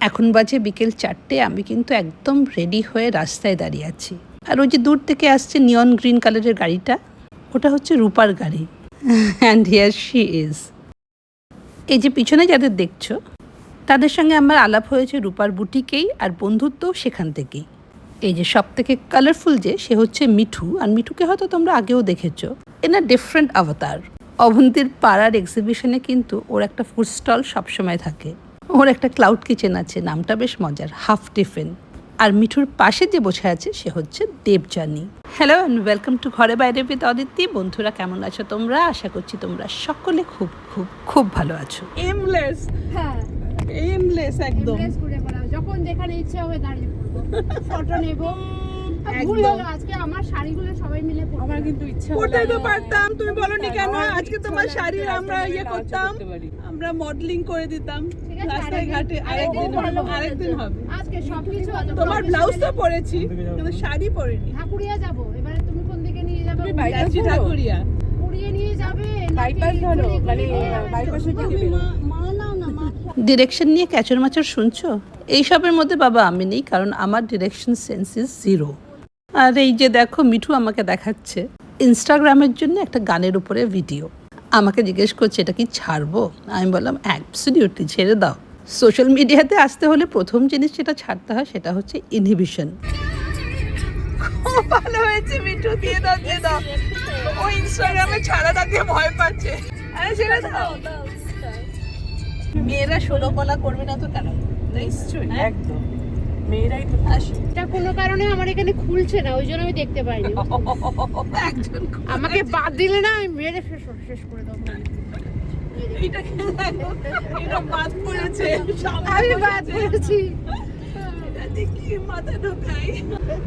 এখন বাজে বিকেল 4টে, আমি কিন্তু একদম রেডি হয়ে রাস্তায় দাঁড়িয়ে আছি। আর ওই যে দূর থেকে আসছে নিয়ন গ্রিন কালারের গাড়িটা, ওটা হচ্ছে রূপার গাড়ি। And here she is. এই যে পিছনে যাদের দেখছো, তাদের সঙ্গে আমার আলাপ হয়েছে রূপার বুটিকেই, আর বন্ধুত্বও সেখান থেকেই। এই যে সব থেকে কালারফুল যে, সে হচ্ছে মিঠু। আর মিঠুকে হয়তো তোমরা আগেও দেখেছো এনা ডিফারেন্ট অবতার। অবন্তীর পাড়ার এক্সিবিশনে কিন্তু ওর একটা ফুড স্টল সবসময় থাকে। ওর একটা ক্লাউড কিচেন আছে, নামটা বেশ মজার, হাফ টিফিন। আর মিঠুর পাশে যে বসে আছে সে হচ্ছে Debjani. Hello and welcome to Ghare Baire with Aditi. বন্ধুরা কেমন আছো তোমরা? আশা করছি তোমরা সকলে খুব খুব খুব ভালো আছো। এমলেস, হ্যাঁ এমলেস একদম। যখন যেখানে ইচ্ছে হবে দাঁড়িয়ে ফটো নেব। ভুল হলো আজকে আমার শাড়িগুলো সবাই মিলে আমার কিন্তু ইচ্ছা পড়তে তো পারতাম, তুমি বলনি কেন? আজকে তোমার শাড়ি আমরা করতাম, আমরা মডেলিং করে দিতাম রাস্তায় ঘাটে। আরেকদিন হবে। আজকে সবকিছু তোমার ব্লাউজ তো পরেছি কিন্তু শাড়ি পরিনি। ঠাকুরিয়া যাব, এবারে তুমি কোন দিকে নিয়ে যাবে? ঠাকুরিয়া পুড়িয়ে নিয়ে যাবে, বাইপাস ধরো, মানে বাইপাসে কি দিবে? ডিরেকশন নিয়ে ক্যাচর মাচর শুনছো? এইসবের মধ্যে বাবা আমি নেই, কারণ আমার ডিরেকশন সেন্স ইজ জিরো। আর এই যে দেখো মিঠু আমাকে দেখাচ্ছে ইনস্টাগ্রামের জন্য একটা গানের উপরে ভিডিও। আমাকে জিজ্ঞেস করছে এটা কি ছাড়বো? আমি বললাম অ্যাবসলিউটলি ছেড়ে দাও। সোশ্যাল মিডিয়াতে আসতে হলে প্রথম জিনিস যেটা ছাড়তে হয় সেটা হচ্ছে ইনহিবিশন। খুব ভালো হয়েছে মিঠু, দিয়ে দাও দিয়ে দাও। ও ইনস্টাগ্রামে ছাড়াটাকে ভয় পাচ্ছে। আরে ছেড়ে দাও। মেয়েরা ষোলো কলা করবে না তো কেন? নিশ্চয়ই, একদম মেয়েরাই তো আসে। এটা কোনো কারণে আমার এখানে খুলছে না, ওই জন্য আমি দেখতে পাইনি। একজন আমাকে বাদ দিলে না আমি মেরে শেষ করে দেবো। এটা কি এটা বাদ পড়েছে, আমি বাদ পড়েছি। এটা দেখি মাথা ঢোকাই।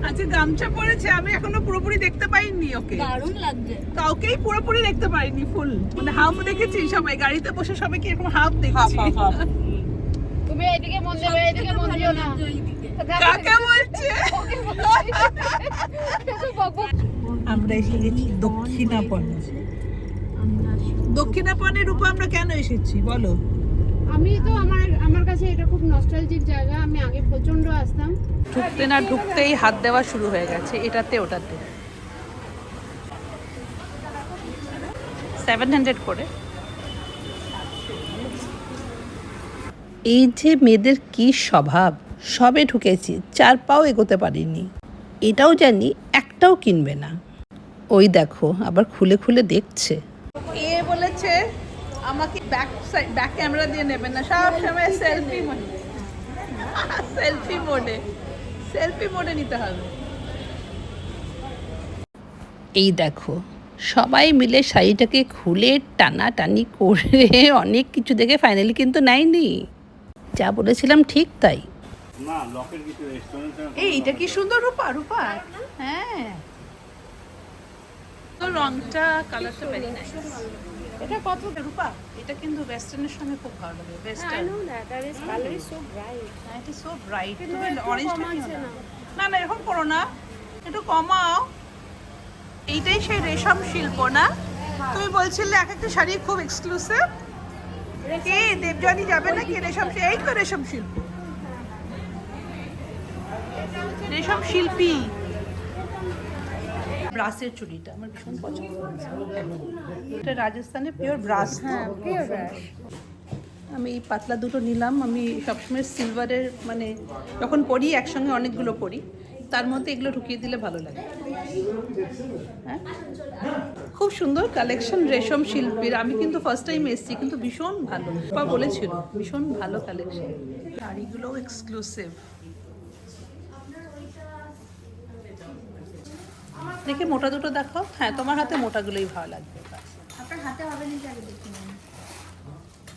আচ্ছা গামছা পরেছে, আমি এখনো পুরোপুরি দেখতে পাইনি ওকে। দারুণ লাগছে। কাউকেই পুরোপুরি দেখতে পাইনি, ফুল মানে হাফ দেখেছি। সবাই গাড়িতে বসে সবাইকে এরকম হাফ দেখছি। তুমি এদিকে মন দেবে, এদিকে মন দিও না। কাকে বলছে? আমরা এসে গেছি দক্ষিণাপনে। দক্ষিণাপনের উপর আমরা কেন এসেছি বলো? আমি তো আমার কাছে এটা খুব নস্টালজিক জায়গা। আমি আগে প্রচন্ড আসতাম। ঢুকতে না ঢুকতেই হাত দেওয়া শুরু হয়ে গেছে এটাতে ওটাতে। 700 করে। এই যে মেয়েদের কি স্বভাব, সবে ঢুকেছি, 4 পাও এগোতে পারিনি। এটাও জানি একটাও কিনবে না। ওই দেখো আবার খুলে খুলে দেখছে। এ বলেছে আমাকে ব্যাক ক্যামেরা দিয়ে নেবেন না, সব সময় সেলফি মোডে নিতে হবে। এই দেখো সবাই মিলে শাড়িটাকে খুলে টানাটানি করে অনেক কিছু দেখে ফাইনালি কিন্তু নেয়নি। যা বলেছিলাম ঠিক তাই। এইটা কি সুন্দর রূপা, রূপা হ্যাঁ তো রংটা কালারটা ভেরি নাইস। এটা কত? রূপা এটা কিন্তু ওয়েস্টার্নের সঙ্গে খুব ভালো লাগে। Western it is so bright. তুমি অরেঞ্জটা নিও না। না না এরকম করো না, একটু কমাও। এইটাই সেই রেশম শিল্প না? তুমি বলছিলে এক একটা শাড়ি খুব এক্সক্লুসিভ। কে দেবযানী যাবে নাকি রেশম? এই তো রেশম শিল্প, রেশম শিল্পী। ব্রাসের চুড়িটা আমার ভীষণ পছন্দ। এটা রাজস্থানে পিওর ব্রাস। হ্যাঁ পিওর ব্রাশ। আমি এই পাতলা দুটো নিলাম। আমি সবসময় সিলভারের মানে যখন পরি একসঙ্গে অনেকগুলো পরি, তার মধ্যে এগুলো ঢুকিয়ে দিলে ভালো লাগে। হ্যাঁ খুব সুন্দর কালেকশন রেশম শিল্পীর। আমি কিন্তু ফার্স্ট টাইম এসেছি, কিন্তু ভীষণ ভালো। বা বলেছিল ভীষণ ভালো কালেকশন। শাড়িগুলোও এক্সক্লুসিভ। দেখে মোটা দুটো দেখাও। হ্যাঁ তোমার হাতে মোটাগুলোই ভালো লাগবে। আপনার হাতে হবে না জানি দেখি না।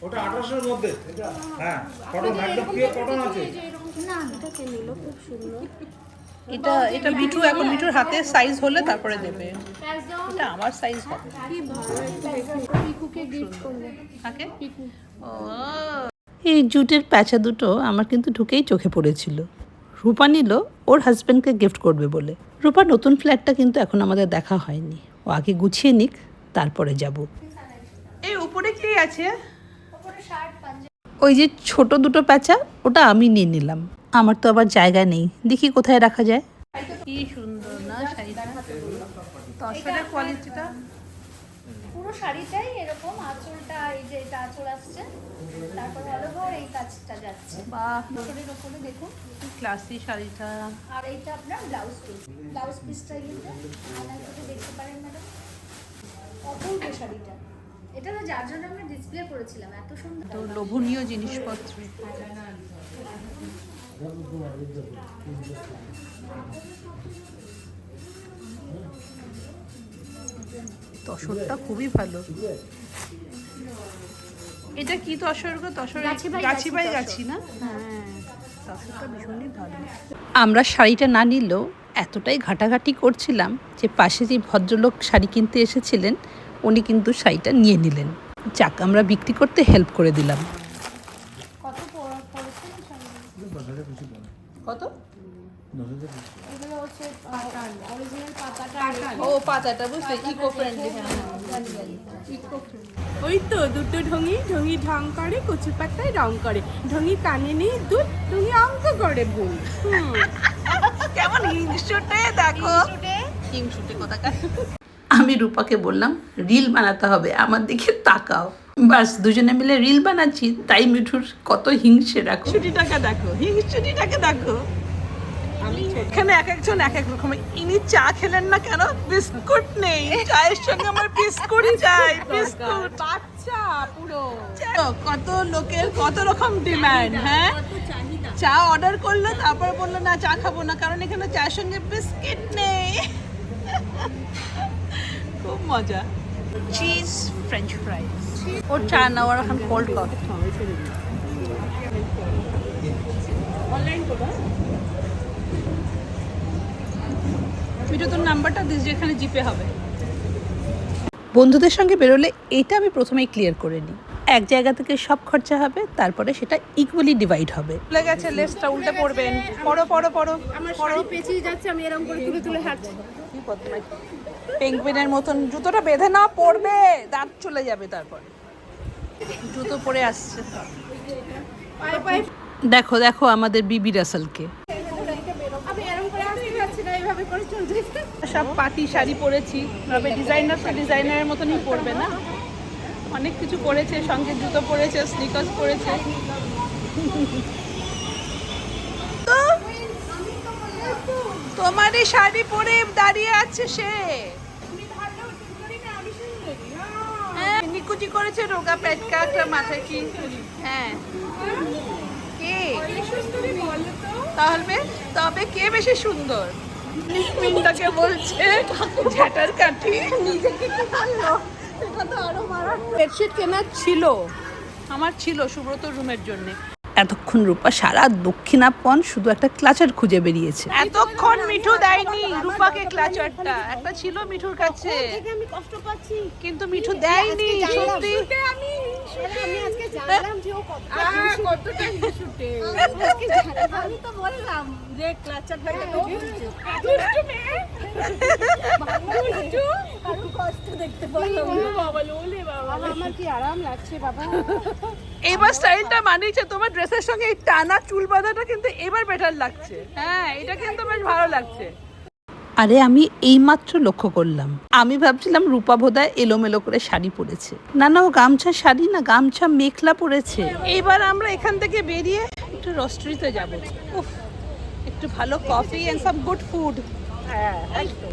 ওটা 1800 এর মধ্যে। হ্যাঁ কটন একদম পিওর কটন আছে। না এটা কে নিল? খুব সুন্দর। এটা মিঠু, এখন মিঠুর হাতে সাইজ হলে তারপরে দেবে। এটা আমার সাইজ হবে। কি ভালো, একটু দেখি পিকুকে গিফট করব। থাকে পিকু ও এই জুটের প্যাঁচা দুটো আমার কিন্তু ঢুকেই চোখে পড়েছিল। রূপা নিল ওর হাজব্যান্ডকে গিফট করবে বলে। রূপার নতুন ফ্ল্যাটটা কিন্তু এখন আমাদের দেখা হয়নি। ও আগে গুছিয়ে নিক, তারপরে যাব। এই উপরে কি আছে? ওই যে ছোট দুটো প্যাঁচা ওটা আমি নিয়ে নিলাম, আমার তো আবার জায়গা নেই, দেখি কোথায় রাখা যায়। কি সুন্দর না শাড়িটা, তসরের কোয়ালিটিটা। পুরো শাড়িটাই এরকম, আঁচলটা এই যে এটা আঁচল আসছে, তারপর অল ওভার এই কাজটা যাচ্ছে। বাহ, শরীরের ওপরে দেখুন। ক্লাসি শাড়িটা। আর এইটা আপনার ব্লাউজ পিস, ব্লাউজ পিসটা কিন্তু আলাদা করে দেখতে পারেন ম্যাডাম, অপূর্ব শাড়িটা। এটা তো যার জন্য আমরা ডিসপ্লে করেছিলাম, এত সুন্দর। তো লোভনীয় জিনিসপত্র। তসরটা খুবই ভালো। এটা কি তসর গো? তসর গাছি বাই গাছি না? হ্যাঁ, তসরটা ভীষণই ভালো। আমরা শাড়িটা না নিলেও এতটাই ঘাটাঘাটি করছিলাম যে পাশে যে ভদ্রলোক শাড়ি কিনতে এসেছিলেন উনি কিন্তু শাড়িটা নিয়ে নিলেন। যাক, আমরা বিক্রি করতে হেল্প করে দিলাম। কত পড়েছে শাড়িগুলো? কত? এগুলো হচ্ছে অরিজিনাল পাতাটা। ও পাতাটা, বুঝতে ইকো ফ্রেন্ডলি। ওই তো দুটো ঢঙি, ঢঙি ঢং করে, কচু পাতায় রং করে, ঢঙি কানে নেই দুধ, ঢঙি অঙ্ক করে ভুল। কেমন হিংসুটে দেখো, হিংসুটে কোথাকার। আমি রূপাকে বললাম রিল বানাতে হবে, আমার দিকে তাকাও। বাস দুজনে মিলে রিল বানাচ্ছি, তাই মিঠুর কত হিংসে রাখো। ছুটিটাকে দেখো, হিংসুটিটাকে দেখো। এখানে এক একজন এক এক রকম। ইনি চা খেলেন না কেন? বিস্কুট নেই, চায়ের সঙ্গে আমার বিস্কুট চাই, বিস্কুট। বাচ্চা পুরো কত লোকের কত রকম ডিমান্ড। হ্যাঁ, চা অর্ডার করলো, তারপর বললো না চা খাবো না, কারণ এখানে চায়ের সঙ্গে বিস্কিট নেই। খুব মজা। Cheese French ফ্রাইজ। ওর চা না, ওর এখন কোল্ড কফি। অনলাইন করবা? মিঠু তোর নাম্বারটা দিস, যেখানে জিপে হবে। বন্ধুদের সঙ্গে বেরোলে এটা আমি প্রথমেই ক্লিয়ার করে নিই, এক জায়গা থেকে সব খরচা হবে, তারপরে সেটা ইকুয়ালি ডিভাইড হবে। ভুলে গেছে, লেসটা উল্টে পড়বেন। পড়ো পড়ো পড়ো। আমার শাড়ি পেঁচিয়ে যাচ্ছে, আমি এরকম করে তুলে তুলে হাঁটছি। পেঙ্গুইনের মতন জুতোটা বেঁধে না, পড়বে, দাঁত চলে যাবে। তারপর জুতো পরে আসছে। পায়ে পায়ে দেখো দেখো আমাদের বিবি রাসেলকে। আমি এরকম করে আসতে যাচ্ছি না, এইভাবে করে চলছে। সব পাতি শাড়ি পরেছি, তবে ডিজাইনার তো ডিজাইনারের মতনই পরবে না, অনেক কিছু পরেছে, সঙ্গে জুতো পরেছে, স্নিকার্স পরেছে। তোমারই শাড়ি পরে দাঁড়িয়ে আছে সে। হ্যাঁ, নিকুচি করেছে, রোগা পেটকা, একটা মাথায় কি। হ্যাঁ, কে তাহলে? তবে কে বেশি সুন্দর? মিনটাকে বলছে ঝ্যাটার কাঠি। নিজেকে কি বললো? সেটা তো আরো মারাত্মক। বেডশিট কেনার ছিল, আমার ছিল সুব্রত রুমের জন্য। এতক্ষণ রূপা সারা দক্ষিণাপন শুধু একটা ক্লাচার খুঁজে বেরিয়েছে। এতক্ষণ মিঠু দেয়নি রূপাকে ক্লাচারটা, একটা ছিল মিঠুর কাছে, আমি কষ্ট পাচ্ছি, কিন্তু মিঠু দেয়নি। সত্যি আমি আজকে জানলাম যে ও কতটা হিংসুটে। আমি তো বললাম যে ক্লাচারটা দুষ্টু মেয়ে, দুষ্টু, কারণ কষ্ট দেখতে পারলাম না। বাবা লোলে বাবা, আমার কি আরাম লাগছে বাবা। এবার স্টাইলটা মানিয়েছে তোমার ড্রেসের সঙ্গে, এই টানা চুল বাঁধাটা কিন্তু এবার বেটার লাগছে। হ্যাঁ, এটা কিন্তু বেশ ভালো লাগছে। আরে আমি এইমাত্র লক্ষ্য করলাম, আমি ভাবছিলাম রূপা বোধহয় এলোমেলো করে শাড়ি পরেছে। না না, ও গামছা শাড়ি না, গামছা মেখলা পরেছে। এইবার আমরা এখান থেকে বেরিয়ে একটু রোস্টারিতে যাব। উফ, একটু ভালো coffee and some good food. হ্যাঁ, একদম।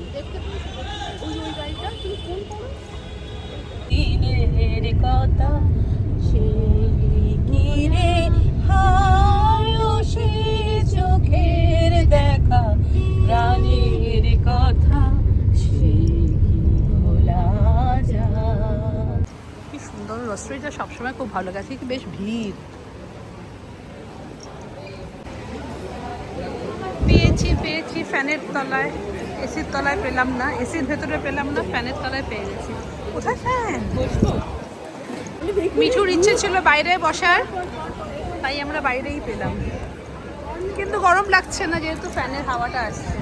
দিনের কথা রে হায় সে চোখের দেখা, প্রাণের কথা সে ভোলা যায়। কি সুন্দর রোস্টারিটা, সবসময় খুব ভালো লাগে, কি বেশ ভিড়। পেয়েছি ফ্যানের তলায়, এসির তলায় পেলাম না, এসির ভেতরে পেলাম না, ফ্যানের তলায় পেয়ে গেছি। কোথায় ফ্যান? মিঠুর ইচ্ছে ছিল বাইরে বসার, তাই আমরা বাইরেই পেলাম, কিন্তু গরম লাগছে না যেহেতু ফ্যানের হাওয়াটা আসছে।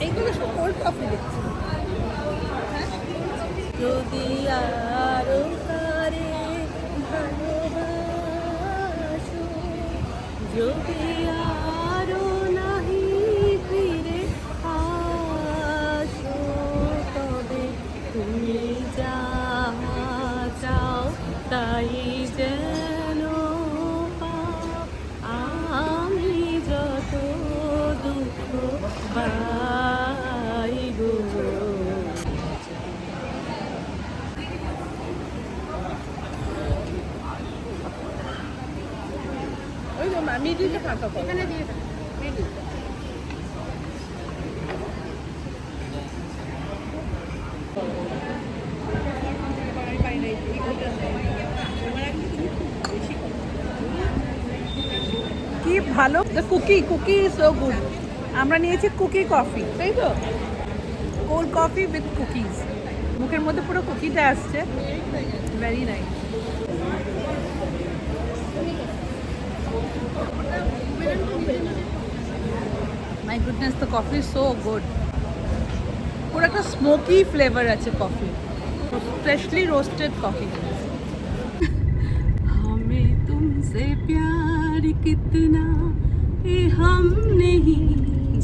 এইগুলো সব কোল্ড কফি দেখছি। যদি আরো কারে ভালোবাসো, যদি আরো নাহি ফিরে আসো, তবে তুমি যা চাও তাই যেন পাও। আমি যত দুঃখ পাইব, ওই তো মিডিলটা ফাঁকা করো। এখানে দিয়ে দাও রেডি কি ভালো কুকি কুকি সো গুড। আমরা নিয়েছি কুকি কফি, তাই তো? Cold coffee with cookies. মুখের মধ্যে পুরো কুকিটা আসছে, very nice. My goodness, the coffee so good. পুরো একটা স্মোকি ফ্লেভার আছে কফি, फ्रेशली रोस्टेड कॉफी। हमें तुमसे प्यार कितना ये हम नहीं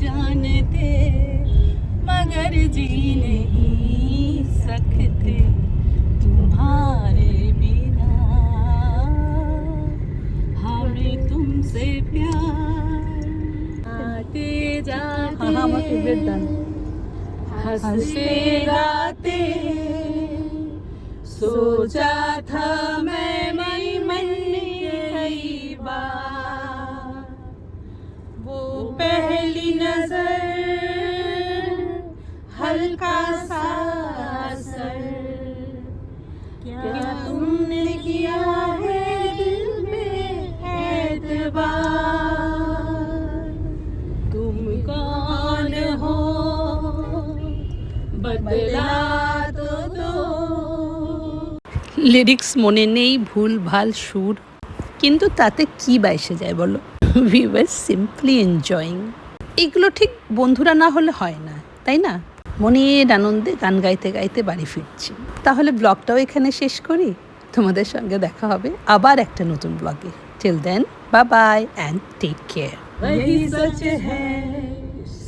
जानते, मगर जी नहीं सकते तुम्हारे बिना। हमें तुमसे प्यार आते जाते, हाँ my favorite done। हंसते गाते सोचा था मैं मन में कई बार, वो पहली नजर हल्का सा असर, क्या तुमने किया है दिल में एतबार। तुम कौन हो बदला तो दो। লিরিক্স মনে নেই, ভুল ভাল সুর, কিন্তু তাতে কি বা এসে যায় বলো? We were simply enjoying. এগুলো ঠিক বন্ধুরা না হলে হয় না, তাই না? মনের আনন্দে গান গাইতে গাইতে বাড়ি ফিরছি। তাহলে ব্লগটাও এখানে শেষ করি। তোমাদের সঙ্গে দেখা হবে আবার একটা নতুন ব্লগে। Till then, bye bye and take care. वही सच है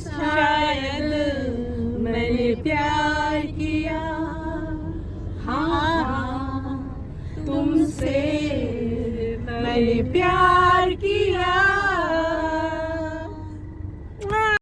शायद मैंने प्यार किया, हाँ तुमसे मैंने प्यार